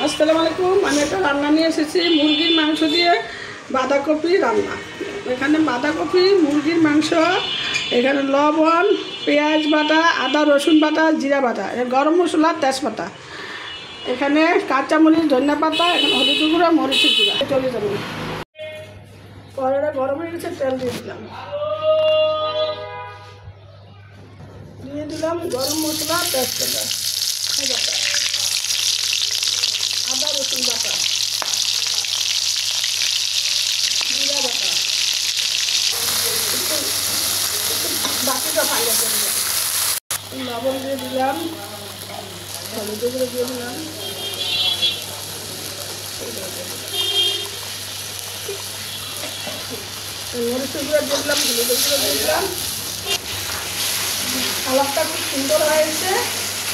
আসসালামু আলাইকুম। আমি একটা রান্না নিয়ে এসেছি, মুরগির মাংস দিয়ে বাঁধাকপি রান্না। এখানে বাঁধাকপি, মুরগির মাংস, এখানে লবণ, পেঁয়াজ বাটা, আদা রসুন বাটা, জিরা বাটা, গরম মশলা, তেজপাতা, এখানে কাঁচামরিচ, ধনিয়া পাতা, এখানে হলুদ গুঁড়ো, মরিচের গুঁড়া। চলে যাবেন। কড়াইটা গরম হয়ে গেছে, তেল দিয়ে দিলাম গরম মশলা, তেজপাতা, বাটা, আদা রসুন বাটা, জিরা বাটা, বাকিটা ভালো করে লবণ দিয়ে দিলাম, হলুদ গুঁড়ো দিয়ে দিলাম, মরিচের গুঁড়ো দিয়ে দিলাম, হলুদ গুঁড়ো দিয়ে দিলাম। কালারটা খুব সুন্দর হয়েছে,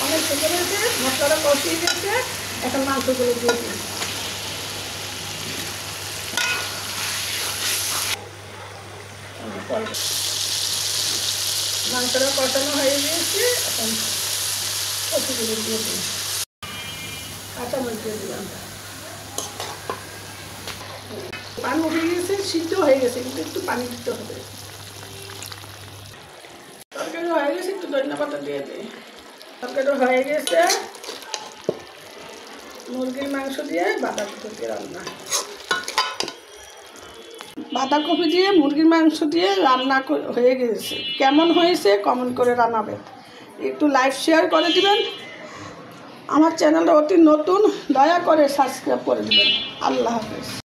অনেক সুন্দর হয়েছে, মশলাটা কষিয়ে গেছে। এখন মাংসগুলো দিয়ে দিলাম। মাংসটা কষানো হয়ে গিয়েছে, এখন কপিগুলো দিয়ে দিলাম, কাঁচামরিচ দিয়ে দিলাম। পানি উঠে গিয়েছে, সিদ্ধ হয়ে গেছে, কিন্তু একটু পানি দিতে হবে। তরকারি হয়ে গেছে, একটু ধনিয়া পাতা দিয়ে দিই। তরকারি হয়ে গেছে, মুরগির মাংস দিয়ে বাঁধাকপি রান্না। বাঁধাকপি দিয়ে মুরগির মাংস দিয়ে রান্না হয়ে গেছে। কেমন হয়েছে কমেন্ট করে জানাবেন, একটু লাইক শেয়ার করে দিবেন। আমার চ্যানেলটা অতি নতুন, দয়া করে সাবস্ক্রাইব করে দিবেন। আল্লাহ হাফেজ।